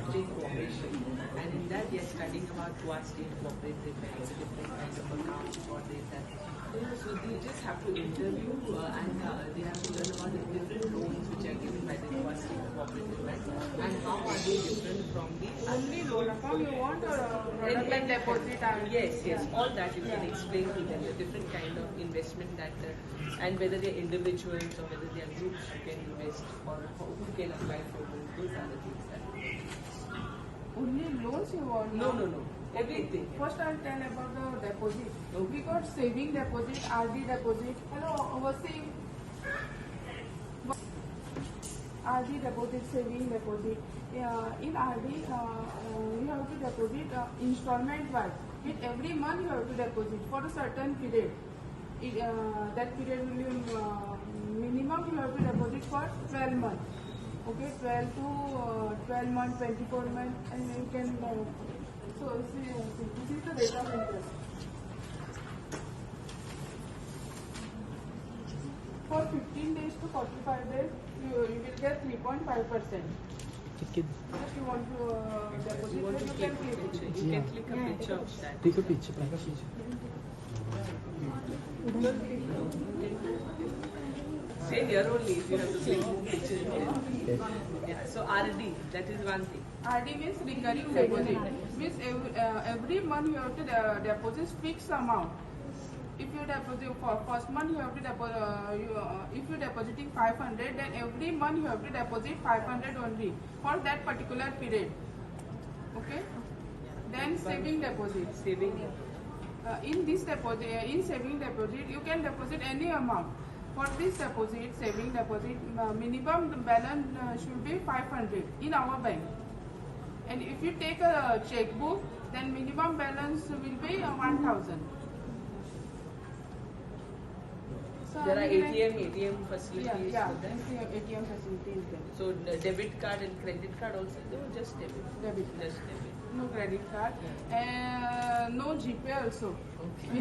blockchain cooperation, and in that we are studying about quasi-state cooperative banks, different kinds of accounts for this. So they just have to interview and they have to learn about the different loans which are given by the quasi-state cooperative banks and how are they different from the only loan account you want or like deposit? Yes, all that you can explain to them, the different kind of investment that and whether they're individuals or whether they're groups who can invest or who can apply for loans. Those are the things that only loans you want? No. Everything. First I'll tell about the deposit. Okay. We got saving deposit, RD deposit. Hello, overseeing. RD deposit, saving deposit. In RD, you have to deposit installment wise. With every month you have to deposit for a certain period. That period will be minimum you have to deposit for 12 months. Okay, 12 months, 24 months, and you can. So this is the rate of interest. For 15 days to 45 days, you will get 3.5%. If you want to deposit, you can click it. You can click a picture of that. Take a picture. Say here only if you have to click picture. Yeah. So RD, that is one thing. RD means recurring deposit. Means every month you have to deposit fixed amount. If you deposit for first month you have to deposit. If you depositing 500, then every month you have to deposit 500 only for that particular period. Okay. Then saving deposit. In this deposit, in saving deposit, you can deposit any amount. For this deposit, saving deposit, minimum balance should be 500 in our bank. And if you take a checkbook, then minimum balance will be 1,000. So there are ATM facilities. Yeah, ATM facilities there. So the debit card and credit card also, no, just debit. Just debit. No credit card. And no GPay also. Okay.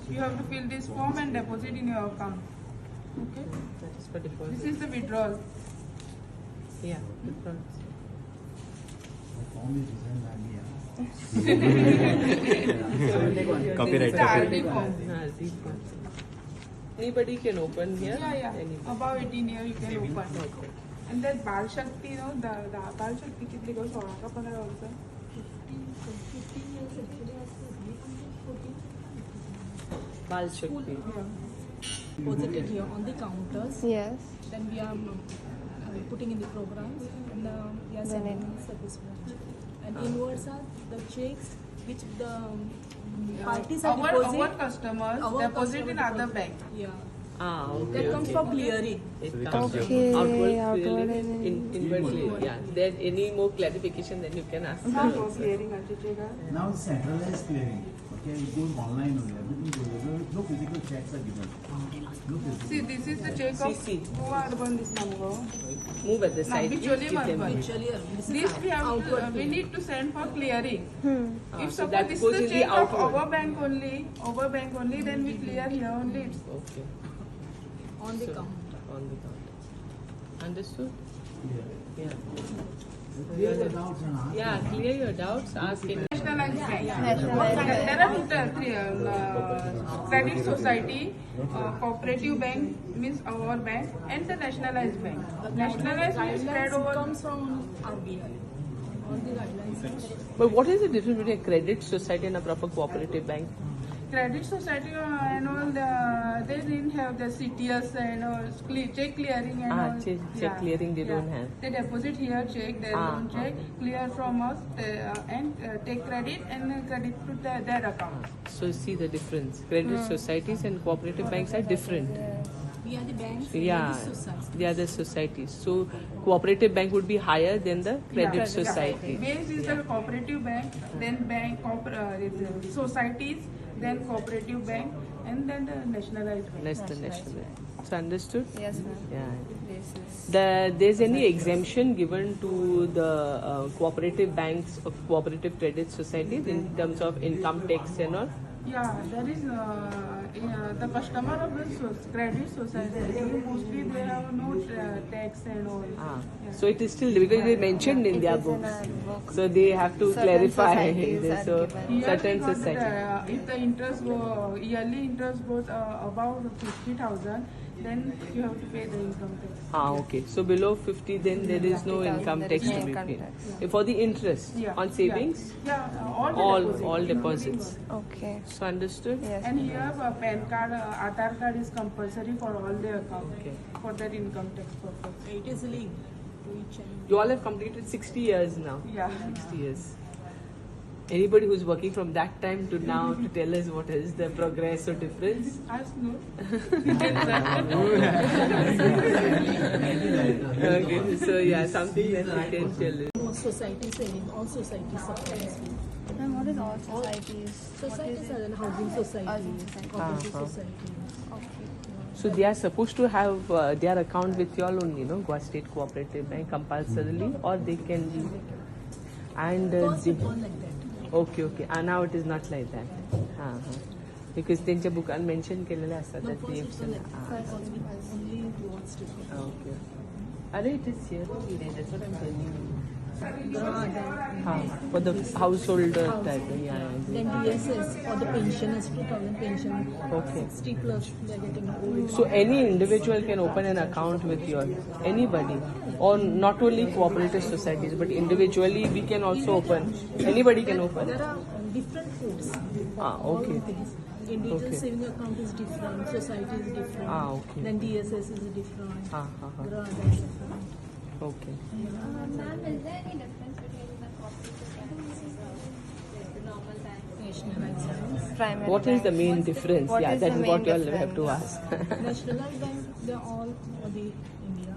You have to fill this form and deposit in your account. Okay. That is for deposit. This is the withdrawal. Yeah, withdrawal. Copyright. Anybody can open here. Yeah. Anybody. Above 18 years you can open. And then Bal Shakti, no, the Bal Shakti kitli goes on? 15 years actually. Bal Shakti. Deposited here on the counters. Yes. Then we are putting in the programs and we are sending service branch. And inwards are the checks which the parties are deposit. Our customers deposit in other bank. Yeah. Okay. That comes for clearing. It comes Okay, outward outward clearing, inward clearing. Yeah. There any more clarification, then you can ask. Clearing Now centralized clearing. Okay, it goes online only. Everything goes over. No physical checks are given. No physical. See, this is the check of Goa Urban this number. Move at the side. Visually Give them urban. This we need to send for clearing. If so suppose that this goes is in the the check of outward. our bank only, then we clear here only. Okay. On the So, counter. on the counter. Understood? Yeah. Clear the doubts and ask. Yeah, clear your doubts. Ask any. Nationalized bank. There are three credit society, cooperative bank means our bank, and the nationalized bank. Nationalized means spread over. Comes from RBI. All the guidelines. But what is the difference between a credit society and a proper cooperative bank? Credit society and all, they didn't have the CTS and all, check clearing and all. Check clearing they don't have. They deposit here, check, their loan check, clear from us and take credit and credit to their account. So see the difference. Credit societies and cooperative banks are different. We are the banks. Yeah, We are the society. they are the societies. So cooperative bank would be higher than the credit society. Base is the cooperative bank, then societies, then cooperative bank, and then the nationalized bank. Less than national. So understood? Yes, ma'am. Yeah. There's any exemption given to the cooperative banks or cooperative credit societies in terms of income tax and all? Yeah, there is the customer of the credit society, mostly they have no tax tax and all. Yeah. So it is still because they mentioned in their books. So they have to Certain clarify. societies are So given. Yearly certain got society. if the interest yearly interest goes about 50,000, then you have to pay the income tax. Okay. So below 50, then there is no 50,000, income there tax is no to be income paid. tax. For the interest on savings, all deposits. Okay. So understood? Yes. And here PAN card, Aadhaar card is compulsory for all the accounts Okay. for that income tax purpose. It is linked to each and You all have completed 60 years now. Yeah. 60 years. Anybody who's working from that time to now to tell us what is the progress or difference? Ask no. Okay, so yeah, something that you can tell us. all society saving, all society supplies. Ma'am, what is all societies? Societies are housing societies, cooperative societies. So they are supposed to have their account with you all only, no? Goa State Cooperative Bank compulsorily, or they can be. And First they, it was like that. okay. And now it is not like that. Because त्यांच्या बुकान mention केलेले असतात No, that first they it was like that. First it was only towards to Okay. Are it is here? That's what I'm telling you. For the household type. Yeah. Then DSS or the pension is 2,000 pension. Okay. 60 plus they are getting old. So any individual can open an account with you all, anybody, or not only cooperative societies, but individually we can also open. Anybody can open. There are different codes. Okay. All things. Individual Okay. saving account is different, society is different. Okay. Then DSS is different. Grant is different. Okay. Ma'am, is there any difference between the cooperative banks and the normal banks? Nationalized banks. Primary What is the banks. main difference? What Yeah, is that the is what main you all have to difference? ask. Nationalized bank, they are all the India.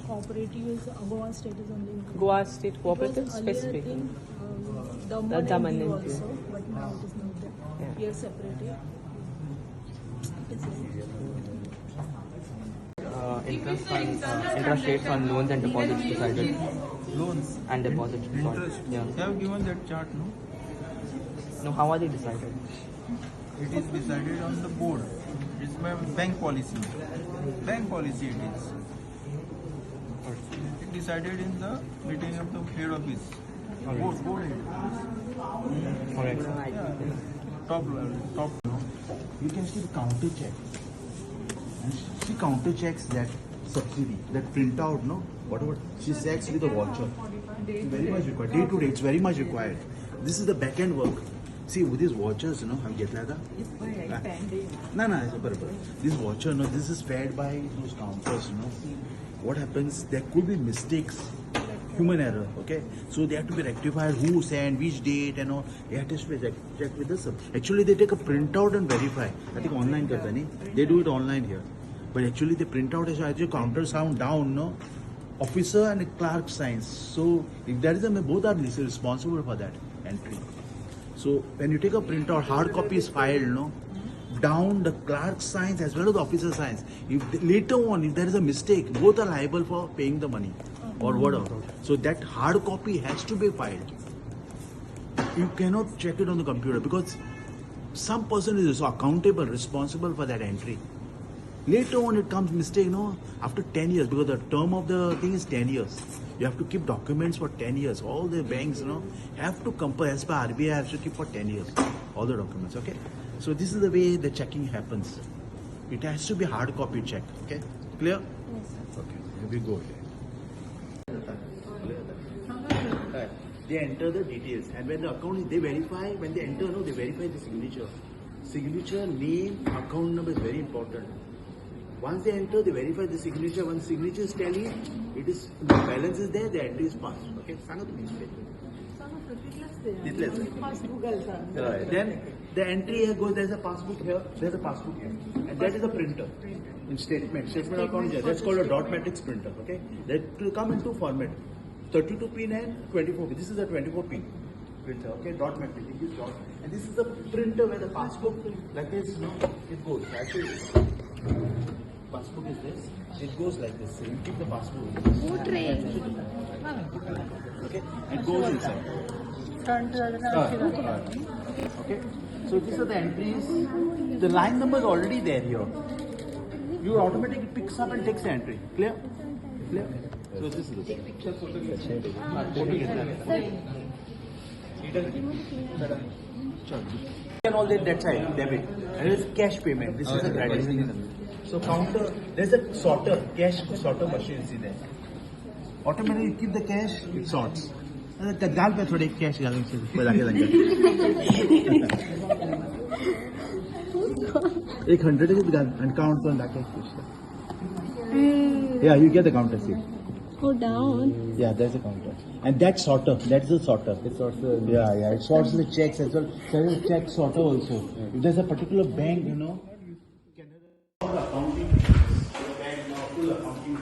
Cooperative is Goa state is only. in- Goa State It Cooperative was earlier specific. in Daman Daman and Diu and Diu. also, but now it is not there. Yeah. Here separated. It is interest rates on loans and deposits decided. Loans, And deposits. Sorry. interest. Yeah. They have given that chart, no? No, how are they decided? It is decided on the board. It's my bank policy. Bank policy it is. It decided in the meeting of the head office. Board head office. Correct. Yeah. Top level. You can see the counter check. And she counter checks that subsidy, that printout, no? Whatever she checks with the voucher. Very much required. Day to day, it's very much required. This is the back end work. See, with these watchers, you know, I'm getting that. No, it's barabar. This watcher, no, this is fed by those counters, you know. What happens? There could be mistakes, human error, okay? So they have to be rectified. Who sent, which date, and all. They have to check with the Actually, they take a printout and verify. I think online, they do it online here. But actually, the printout is actually counter sound down, no? Officer and a clerk signs. So if there is a both are responsible for that entry. So when you take a printout, hard copy is filed, no? Down the clerk signs as well as the officer signs. If later on, if there is a mistake, both are liable for paying the money or whatever. So that hard copy has to be filed. You cannot check it on the computer because some person is accountable, responsible for that entry. Later on, it comes mistake, no? After 10 years, because the term of the thing is 10 years. You have to keep documents for 10 years. All the banks, you know, have to compare, as per RBI, has to keep for 10 years. All the documents, okay? So this is the way the checking happens. It has to be hard copy check, okay? Clear? Yes, sir. Okay, here we go. They enter the details, and when the account is, they verify, when they enter, no, they verify the signature. Signature, name, account number is very important. Once they enter, they verify the signature. Once signature is telling, it is, the balance is there, the entry is passed. Okay, सांगा तुम्ही तिथलेच. Then the entry here goes, there's a passbook here, there's a passbook here. And that is a printer. In statement account here. That's called a dot matrix printer. Okay, that will come in two format, 32 pin and 24 pin. This is a 24 pin printer. Okay, dot matrix. It is dot. And this is the printer where the passbook, like this, no, it goes. Actually, passbook is this. It goes like this. So you keep the passbook. Okay, it goes inside. Okay, so these are the entries. The line number is already there here. You automatically picks up and takes the entry. Clear? So this is the And all that side, debit. And it is cash payment. This is the credit. So counter, there's a sorter, cash sorter machine is there. automatically you keep the cash, it sorts. दाल पे थोड़े cash डालने से पैदा के लगे 100 is and count on that cash. Yeah, you get the counter see. Go down. Yeah, there's a counter. And that sorter, that's the sorter. It sorts the it sorts the checks as well. So the check sorter also. If there's a particular bank, you know, all accounting full accounting.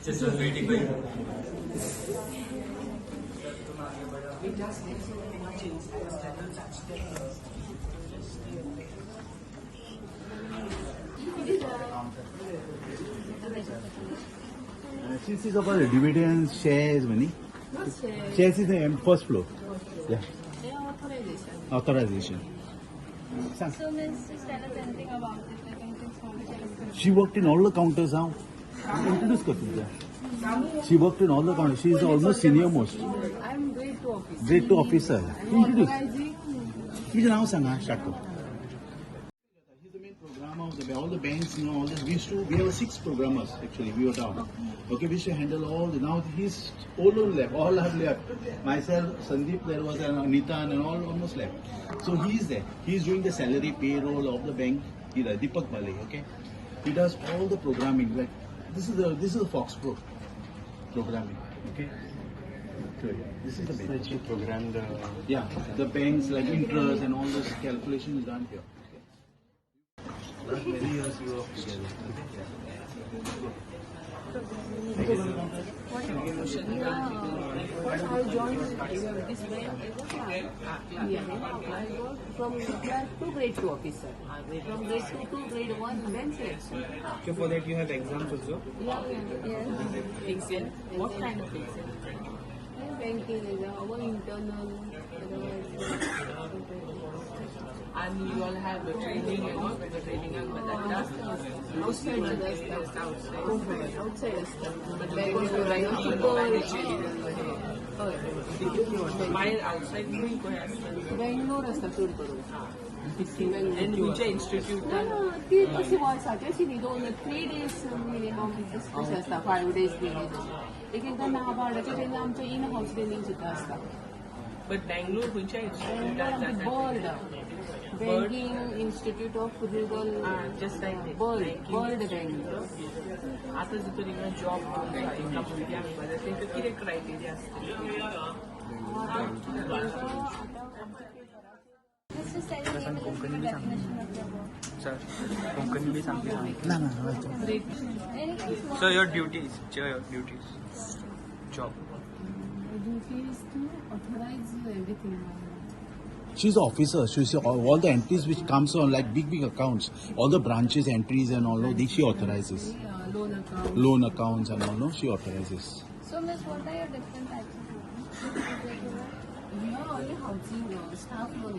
Just waiting for you. It does take so much insight that will touch the This is about the dividends, shares, money. Shares is the first floor. Yeah. Authorization. So, Miss, just tell us anything about it. Like anything small details. She worked in all the counters now. Introduce Katija. She worked in all the counters. She is almost senior most. I'm grade 2 officer. Grade 2 officer. Introduce. Which now Sangha start. He's the main programmer of all the banks, you know, all this. We have 6 programmers actually. We were down. Okay, we used to handle all the. Now he's all left. All have left. Myself, Sandeep, there was an Anita, and all almost left. So he's there. He's doing the salary payroll of the bank. Either Deepak Bali. Okay, he does all the programming. Like this is the Fox Pro programming. Okay. This is the bank. you program the... Yeah, the banks like interest and all this calculation is done here. Last many years we worked together. I joined this bank. I got from clerk to grade 2 officer. From grade 2 to grade 1, then selection. So for that you have exams also? Excel. What kind of Excel? Banking is our internal. And you all have the training and all the training and that outside stuff. But they go to write my outside नहीं कोई ऐसा Bangalore असता चूड करू. and which institute ती अशी वर्साची अशी न्ही 3 days minimum अशें आसता 5 days minimum. एक एकदा नाबार्डाच्या ट्रेनींग आमचे इन हाऊस ट्रेनिंग सुद्दां आसता. but Bangalore which institute Bird Banking Institute of Rural just like this. Bird Bangalore. आता जर तुला जॉब एका भुरग्याक तेंका कितें क्रायटेरिया आसता This is telling me the definition of the word. Sir, Konkani bhi सांगते No, no. Anything small. So your duties, job. Duty is to authorize everything. She's the officer. She see all the entries which comes on like big accounts, all the branches entries and all. No, she authorizes. Loan account. Loan accounts and all. No, she authorizes. So, Miss, what are your different types of loans? We are only housing loan, staff loan,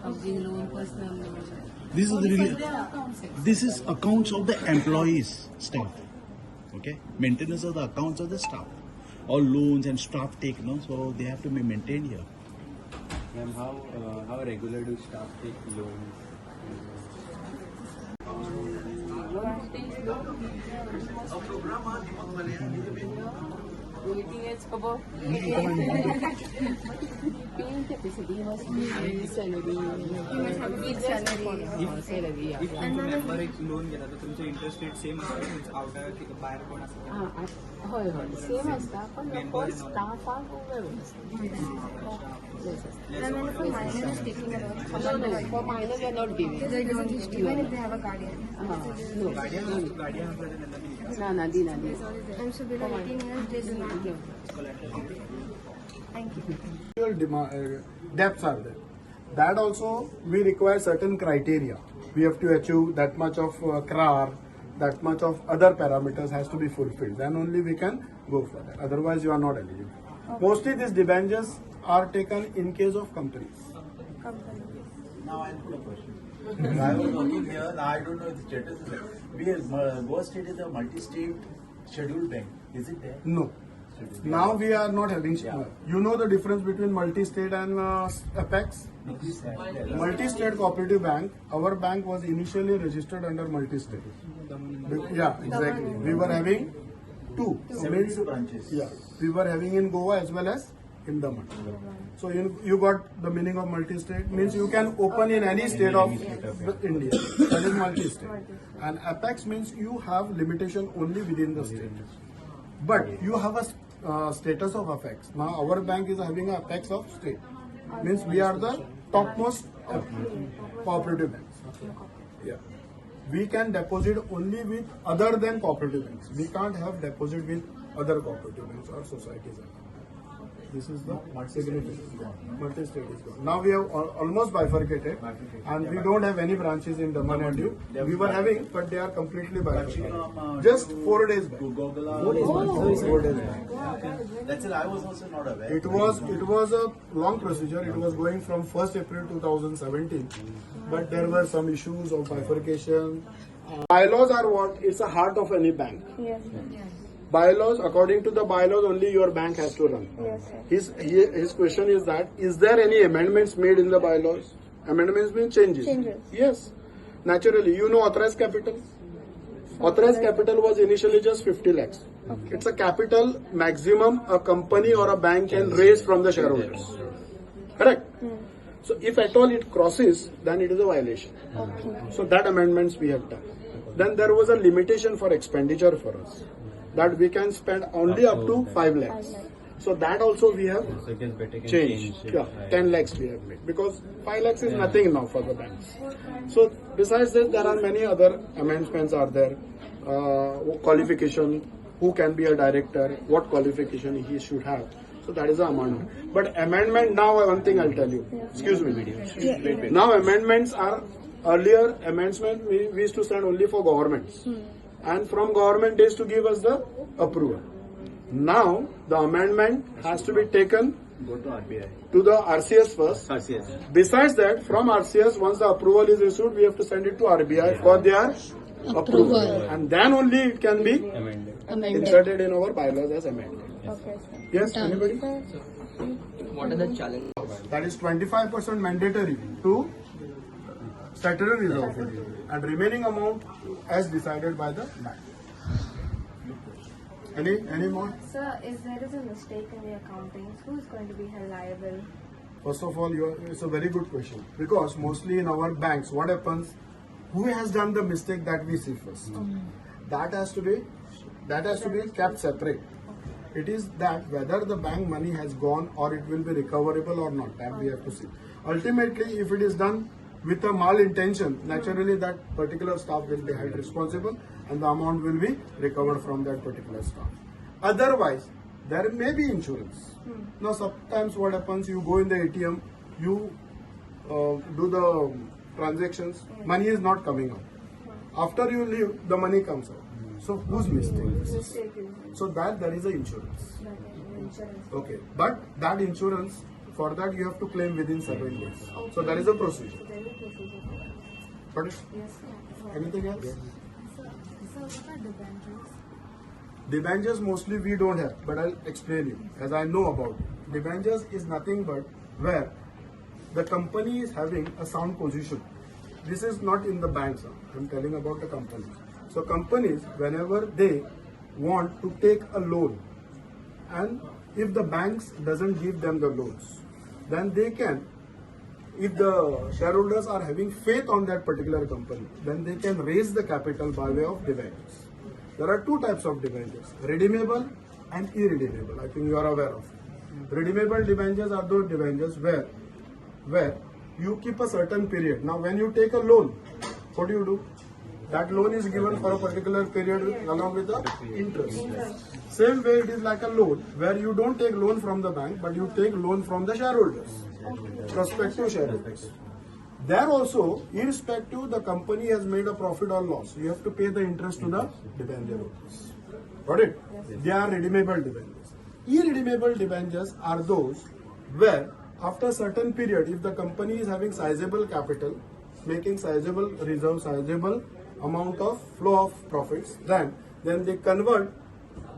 housing loan, personal loan. This is this is accounts of the employees, staff. Okay, maintenance of the accounts of the staff. All loans and staff take, no, so they have to be maintained here. Ma'am, how regular do staff take loans? If तुमचं member एक loan घेता तर तुमचं interest rate same असतं outer बाहेर कोण असतं होय सेम असता पण स्टाफाक Minor is taking a loan. for minor we are not giving. They don't even if they have a guardian. No, Dina. And so below 18 years, they do not give. Thank you. Debts are there. That also we require certain criteria. We have to achieve that much of CRAR, that much of other parameters has to be fulfilled. Then only we can go for that. Otherwise, you are not eligible. Mostly these debentures are taken in case of companies. Now I'll put a question. I was working here. I don't know if the status is there. Goa State is a multi-state scheduled bank. Is it there? No. Now we are not having. You know the difference between multi-state and Apex? Multi-state cooperative bank. Our bank was initially registered under multi-state. Yeah, exactly. We were having two. 72 branches. Yeah, we were having in Goa as well as in Daman. So you got the meaning of multi-state. Means you can open in any state of India. That is multi-state. And Apex means you have limitation only within the state. But you have a status of Apex. Now our bank is having a Apex of state. Means we are the topmost cooperative banks. Yeah. We can deposit only with other than cooperative banks. We can't have deposit with other cooperative banks or societies. This is the significant. Multi-state is gone. Now we have almost bifurcated, and we don't have any branches in Daman and Diu. We were having, but they are completely bifurcated. Just 4 days back. 4 days back. That's it. I was also not aware. It was a long procedure. It was going from 1st April 2017, but there were some issues of bifurcation. Bylaws are what? It's the heart of any bank. Yes. Bylaws, according to the bylaws, only your bank has to run. Yes. His question is that, is there any amendments made in the bylaws? Amendments mean changes. Yes. Naturally, you know authorized capital. Authorized capital was initially just 50 lakhs. Okay. It's a capital maximum a company or a bank can raise from the shareholders. Correct? So if at all it crosses, then it is a violation. Okay. So that amendments we have done. Then there was a limitation for expenditure for us, that we can spend only up to 5 lakhs. So that also we have changed. Yeah, 10 lakhs we have made, because 5 lakhs is nothing now for the banks. So besides this, there are many other amendments are there. Qualification, who can be a director, what qualification he should have. So that is the amendment. But amendment now, one thing I'll tell you. Excuse me. Now amendments are, earlier amendment we used to send only for governments. And from government is to give us the approval. Now the amendment has to be taken Go to RBI. to the RCS first. RCS. Besides that, from RCS, once the approval is issued, we have to send it to RBI for their approval. And then only it can be inserted in our bylaws as amended. Okay. Yes, anybody? What are the challenges? That is 25% mandatory to statutory reserve and remaining amount as decided by the bank. Any more? Sir, if there is a mistake in the accounting, who is going to be held liable? First of all, it's a very good question, because mostly in our banks, what happens? Who has done the mistake that we see first? That has to be kept separate. It is that whether the bank money has gone or it will be recoverable or not, that we have to see. Ultimately, if it is done with a malintention, naturally that particular staff will be held responsible and the amount will be recovered from that particular staff. Otherwise, there may be insurance. Now, sometimes what happens, you go in the ATM, you do the transactions, money is not coming out. After you leave, the money comes out. So, whose mistake is this? So, there is an insurance. Okay, but that insurance, for that you have to claim within 7 days. So, there is a procedure. But anything else? So what are debentures? Debentures mostly we don't have, but I'll explain you as I know about it. Debentures is nothing but where the company is having a sound position. This is not in the banks. I'm telling about the companies. So companies, whenever they want to take a loan, and if the banks doesn't give them the loans, then they can, if the shareholders are having faith on that particular company, then they can raise the capital by way of debentures. There are two types of debentures, redeemable and irredeemable. I think you are aware of it. Redeemable debentures are those debentures where you keep a certain period. Now when you take a loan, what do? That loan is given for a particular period along with the interest. Same way it is like a loan where you don't take loan from the bank, but you take loan from the shareholders, prospective shareholders. There also, irrespective, the company has made a profit or loss. You have to pay the interest to the debenture holders. Got it? They are redeemable debentures. Irredeemable debentures are those where after a certain period, if the company is having sizable capital, making sizable reserve, sizable amount of flow of profits, then they convert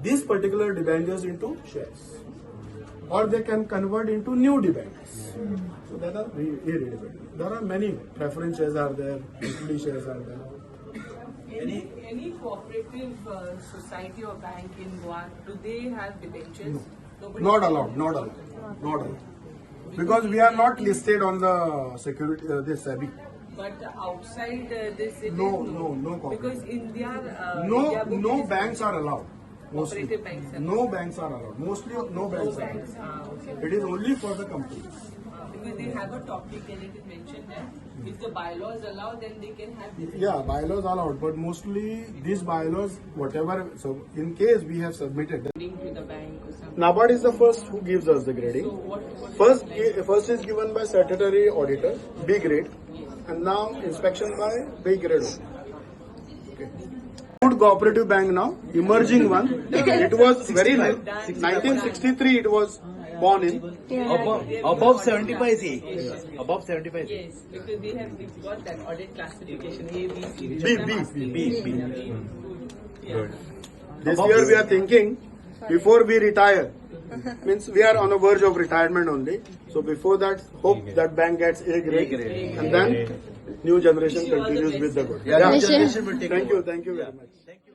these particular debentures into shares. Or they can convert into new debentures. So that are irredeemable. There are many preference shares are there, equity shares are there. Any cooperative society or bank in Goa, do they have debentures? Nobody- Not allowed. Because we are not listed on the security, this SEBI. But outside this, it No, is no cooperative. Because in their No banks are allowed. Mostly. Cooperative banks are No banks are allowed. Mostly no banks are banks. allowed. It is only for the companies. Because they have a topic and it is mentioned that if the bylaws allow, then they can have this. Yeah, bylaws are allowed, but mostly these bylaws, whatever. So in case we have submitted, Link to the bank or something. NABARD is the first who gives us the grading. So what First is given by statutory auditor, B grade, and now inspection by B grade. Okay. Good cooperative bank now, emerging one. It was very 1963. It was born in. Above 75 is above 75. Yes, because they have got that audit classification A, B, C. B. This year we are thinking before we retire. Means we are on the verge of retirement only. So before that, hope that bank gets A grade, and then new generation continues with the good. Yeah. Thank you very much. Thank you.